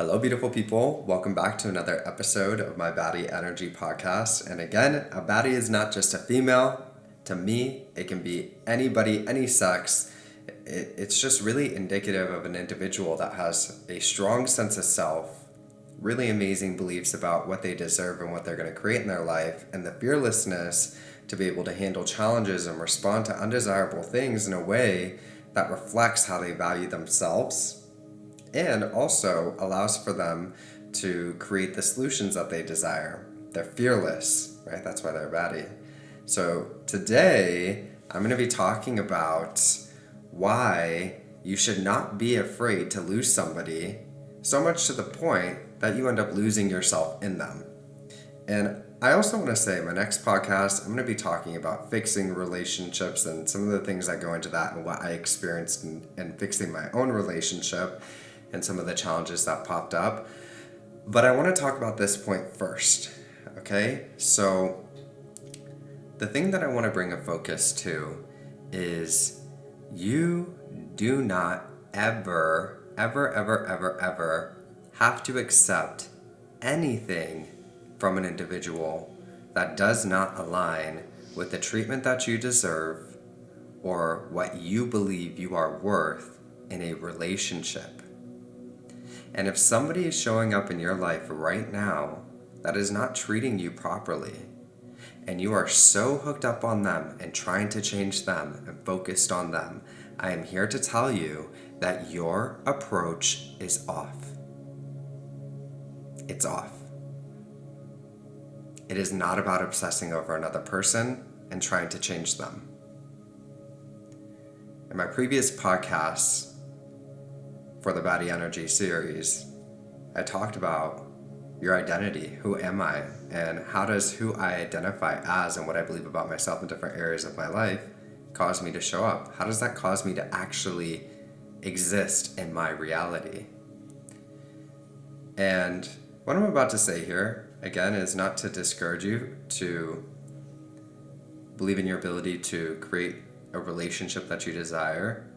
Hello, beautiful people. Welcome back to another episode of my Baddie Energy podcast. And again, a baddie is not just a female. To me, it can be anybody, any sex. It's just really indicative of an individual that has a strong sense of self, really amazing beliefs about what they deserve and what they're going to create in their life, and the fearlessness to be able to handle challenges and respond to undesirable things in a way that reflects how they value themselves and also allows for them to create the solutions that they desire. They're fearless, right? That's why they're a baddie. So today, I'm going to be talking about why you should not be afraid to lose somebody, so much to the point that you end up losing yourself in them. And I also want to say in my next podcast, I'm going to be talking about fixing relationships and some of the things that go into that and what I experienced in fixing my own relationship and some of the challenges that popped up. But I want to talk about this point first, okay? So the thing that I want to bring a focus to is you do not ever have to accept anything from an individual that does not align with the treatment that you deserve or what you believe you are worth in a relationship. And if somebody is showing up in your life right now that is not treating you properly, and you are so hooked up on them and trying to change them and focused on them, I am here to tell you that your approach is off. It's off. It is not about obsessing over another person and trying to change them. In my previous podcasts for the Baddie Energy series, I talked about your identity. Who am I? And how does who I identify as and what I believe about myself in different areas of my life cause me to show up? How does that cause me to actually exist in my reality? And what I'm about to say here, again, is not to discourage you to believe in your ability to create a relationship that you desire,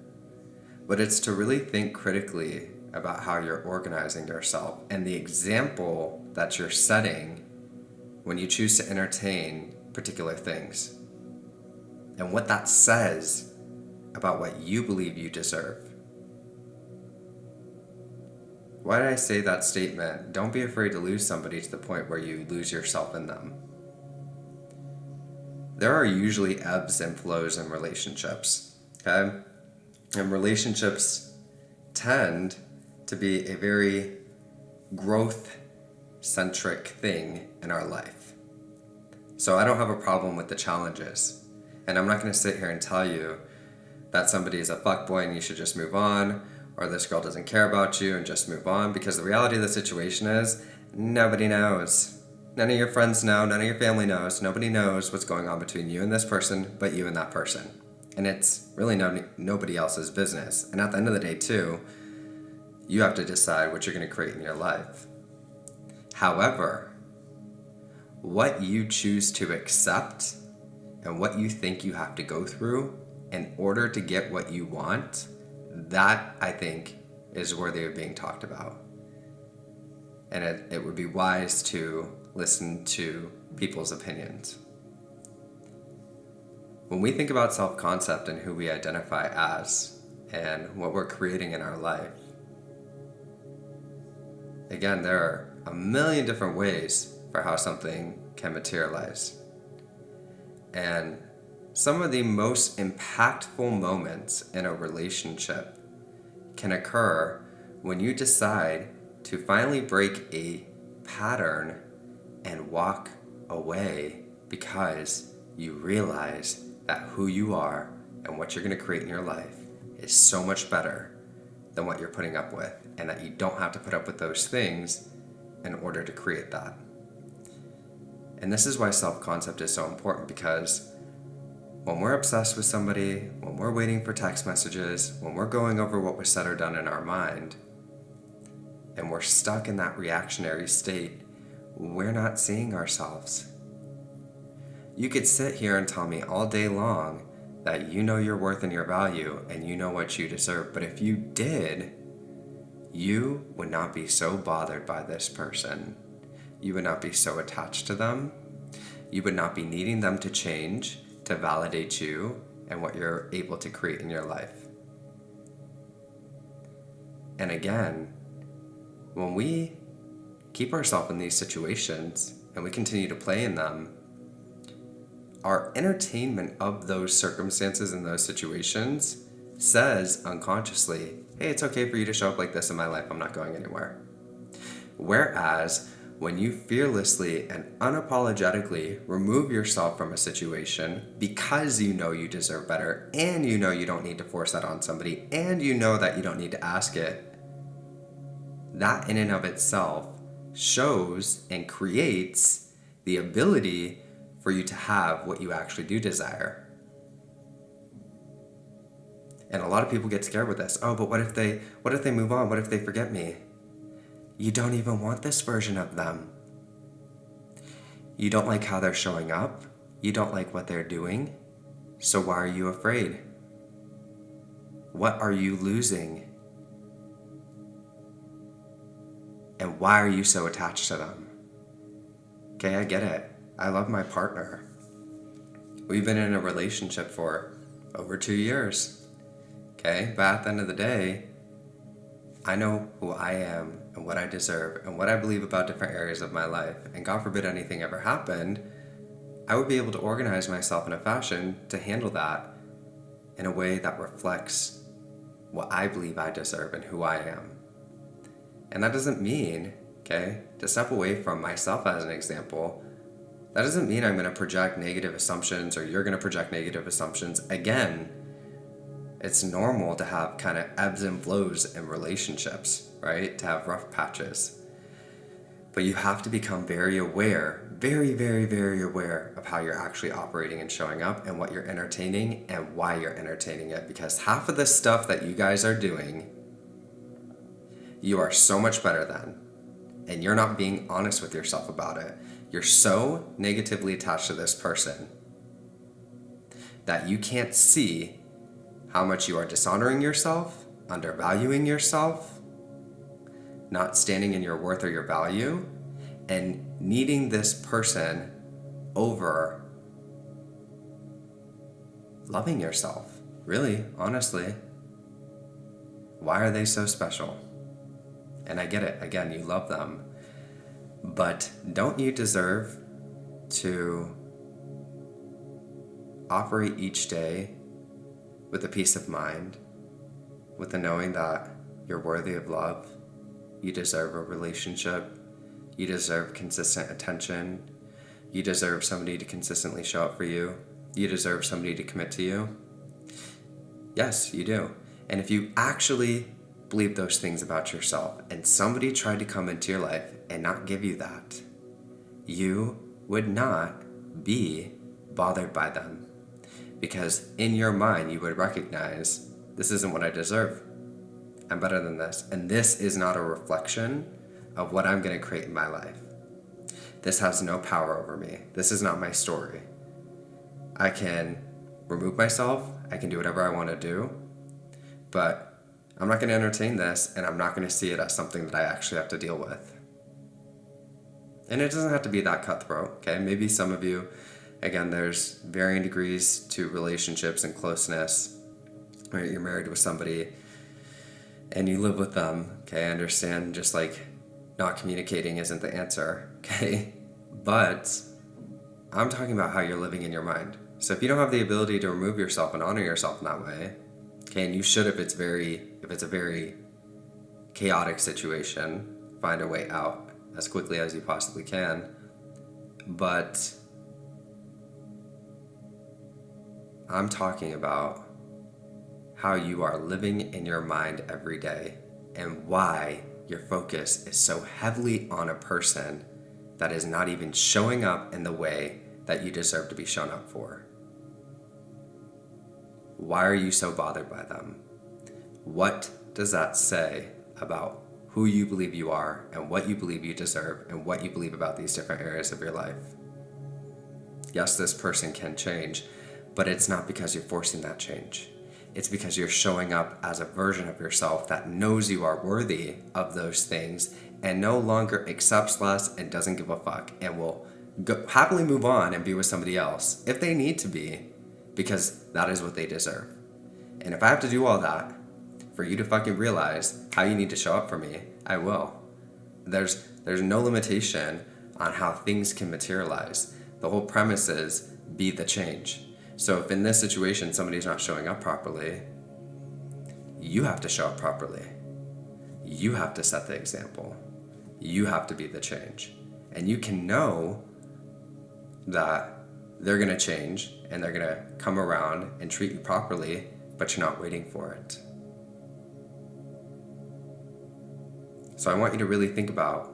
but it's to really think critically about how you're organizing yourself and the example that you're setting when you choose to entertain particular things and what that says about what you believe you deserve. Why did I say that statement? Don't be afraid to lose somebody to the point where you lose yourself in them. There are usually ebbs and flows in relationships, okay? And relationships tend to be a very growth-centric thing in our life. So I don't have a problem with the challenges. And I'm not going to sit here and tell you that somebody is a fuckboy and you should just move on, or this girl doesn't care about you and just move on, because the reality of the situation is nobody knows. None of your friends know, none of your family knows, nobody knows what's going on between you and this person but you and that person. And it's really nobody else's business. And at the end of the day, too, you have to decide what you're going to create in your life. However, what you choose to accept and what you think you have to go through in order to get what you want, that, I think, is worthy of being talked about. And it would be wise to listen to people's opinions. When we think about self-concept and who we identify as and what we're creating in our life, again, there are a million different ways for how something can materialize. And some of the most impactful moments in a relationship can occur when you decide to finally break a pattern and walk away because you realize that who you are and what you're going to create in your life is so much better than what you're putting up with, and that you don't have to put up with those things in order to create that. And this is why self-concept is so important, because when we're obsessed with somebody, when we're waiting for text messages, when we're going over what was said or done in our mind, and we're stuck in that reactionary state, we're not seeing ourselves. You could sit here and tell me all day long that you know your worth and your value and you know what you deserve, but if you did, you would not be so bothered by this person. You would not be so attached to them. You would not be needing them to change to validate you and what you're able to create in your life. And again, when we keep ourselves in these situations and we continue to play in them, our entertainment of those circumstances and those situations says unconsciously, hey, it's okay for you to show up like this in my life. I'm not going anywhere. Whereas when you fearlessly and unapologetically remove yourself from a situation because you know you deserve better, and you know you don't need to force that on somebody, and you know that you don't need to ask it, that in and of itself shows and creates the ability for you to have what you actually do desire. And a lot of people get scared with this. Oh, but what if they move on? What if they forget me? You don't even want this version of them. You don't like how they're showing up. You don't like what they're doing. So why are you afraid? What are you losing? And why are you so attached to them? Okay, I get it. I love my partner. We've been in a relationship for over 2 years. Okay, but at the end of the day, I know who I am and what I deserve and what I believe about different areas of my life. And God forbid anything ever happened, I would be able to organize myself in a fashion to handle that in a way that reflects what I believe I deserve and who I am. And that doesn't mean, okay, to step away from myself as an example, that doesn't mean I'm going to project negative assumptions or you're going to project negative assumptions. Again, it's normal to have kind of ebbs and flows in relationships, right? To have rough patches. But you have to become very aware, very, very, very aware of how you're actually operating and showing up and what you're entertaining and why you're entertaining it. Because half of the stuff that you guys are doing, you are so much better than. And you're not being honest with yourself about it. You're so negatively attached to this person that you can't see how much you are dishonoring yourself, undervaluing yourself, not standing in your worth or your value, and needing this person over loving yourself. Really, honestly, why are they so special? And I get it. Again, you love them. But don't you deserve to operate each day with a peace of mind, with the knowing that you're worthy of love, you deserve a relationship, you deserve consistent attention, you deserve somebody to consistently show up for you, you deserve somebody to commit to you? Yes, you do. And if you actually believe those things about yourself and somebody tried to come into your life and not give you that, you would not be bothered by them. Because in your mind, you would recognize, this isn't what I deserve. I'm better than this. And this is not a reflection of what I'm going to create in my life. This has no power over me. This is not my story. I can remove myself. I can do whatever I want to do. But I'm not going to entertain this, and I'm not going to see it as something that I actually have to deal with. And it doesn't have to be that cutthroat, okay? Maybe some of you, again, there's varying degrees to relationships and closeness. Right? You're married with somebody and you live with them, okay? I understand just like not communicating isn't the answer, okay? But I'm talking about how you're living in your mind. So if you don't have the ability to remove yourself and honor yourself in that way, okay, and you should if it's a very chaotic situation, find a way out as quickly as you possibly can. But I'm talking about how you are living in your mind every day and why your focus is so heavily on a person that is not even showing up in the way that you deserve to be shown up for. Why are you so bothered by them? What does that say about who you believe you are and what you believe you deserve and what you believe about these different areas of your life? Yes, this person can change, but it's not because you're forcing that change. It's because you're showing up as a version of yourself that knows you are worthy of those things and no longer accepts less and doesn't give a fuck and will happily move on and be with somebody else if they need to be, because that is what they deserve. And if I have to do all that for you to fucking realize how you need to show up for me, I will. There's no limitation on how things can materialize. The whole premise is be the change. So if in this situation somebody's not showing up properly, you have to show up properly. You have to set the example. You have to be the change. And you can know that they're going to change and they're going to come around and treat you properly, but you're not waiting for it. So I want you to really think about,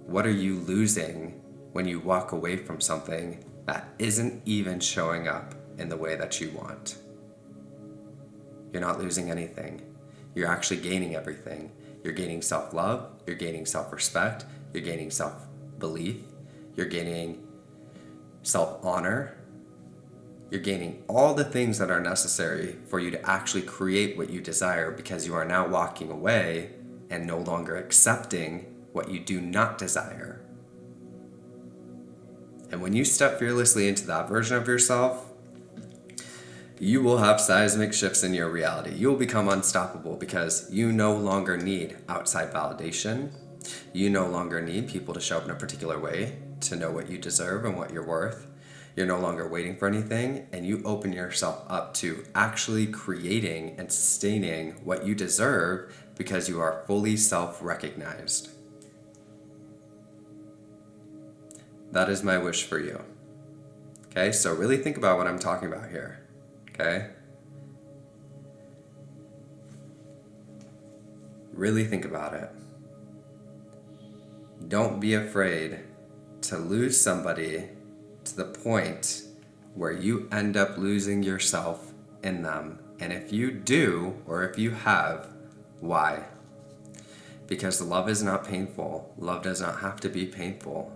what are you losing when you walk away from something that isn't even showing up in the way that you want? You're not losing anything. You're actually gaining everything. You're gaining self-love, you're gaining self-respect, you're gaining self-belief, you're gaining self-honor, you're gaining all the things that are necessary for you to actually create what you desire, because you are now walking away and no longer accepting what you do not desire. And when you step fearlessly into that version of yourself, you will have seismic shifts in your reality. You will become unstoppable because you no longer need outside validation. You no longer need people to show up in a particular way to know what you deserve and what you're worth. You're no longer waiting for anything, and you open yourself up to actually creating and sustaining what you deserve because you are fully self-recognized. That is my wish for you. Okay, so really think about what I'm talking about here. Okay? Really think about it. Don't be afraid to lose somebody to the point where you end up losing yourself in them. And if you do, or if you have, why? Because love is not painful. Love does not have to be painful.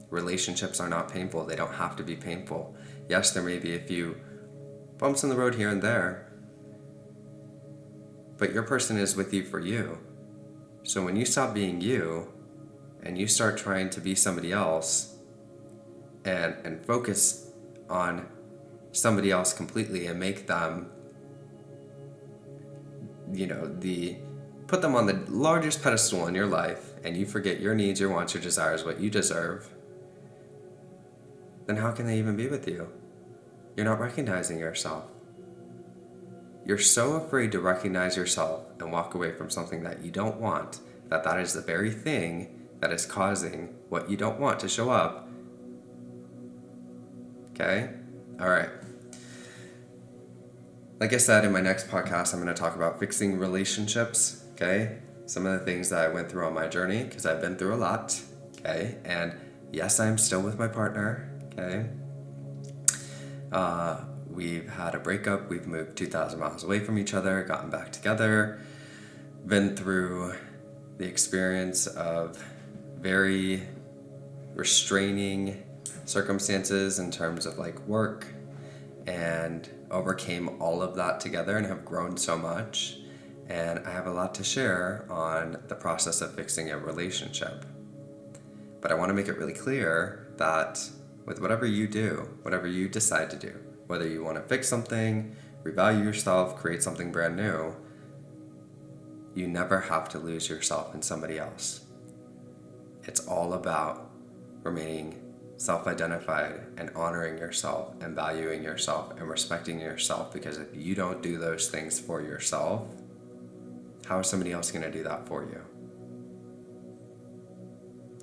Relationships are not painful. They don't have to be painful. Yes, there may be a few bumps in the road here and there, but your person is with you for you. So when you stop being you and you start trying to be somebody else and focus on somebody else completely and make them, put them on the largest pedestal in your life, and you forget your needs, your wants, your desires, what you deserve, then how can they even be with you? You're not recognizing yourself. You're so afraid to recognize yourself and walk away from something that you don't want, that is the very thing that is causing what you don't want to show up. Okay? All right. Like I said, in my next podcast, I'm going to talk about fixing relationships. Okay? Some of the things that I went through on my journey, because I've been through a lot. Okay? And yes, I'm still with my partner. Okay? We've had a breakup, we've moved 2,000 miles away from each other, gotten back together, been through the experience of very restraining circumstances in terms of work, and overcame all of that together and have grown so much. And I have a lot to share on the process of fixing a relationship. But I want to make it really clear that with whatever you do, whatever you decide to do, whether you want to fix something, revalue yourself, create something brand new, you never have to lose yourself in somebody else. It's all about remaining self-identified and honoring yourself and valuing yourself and respecting yourself, because if you don't do those things for yourself, how is somebody else going to do that for you?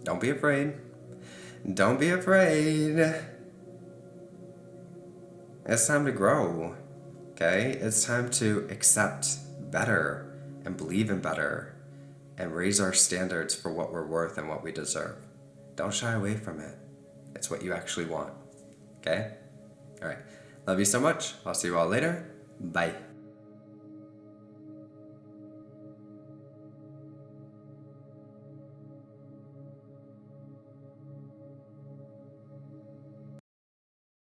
Don't be afraid. Don't be afraid. It's time to grow, okay? It's time to accept better and believe in better and raise our standards for what we're worth and what we deserve. Don't shy away from it. It's what you actually want, okay? All right. Love you so much. I'll see you all later. Bye.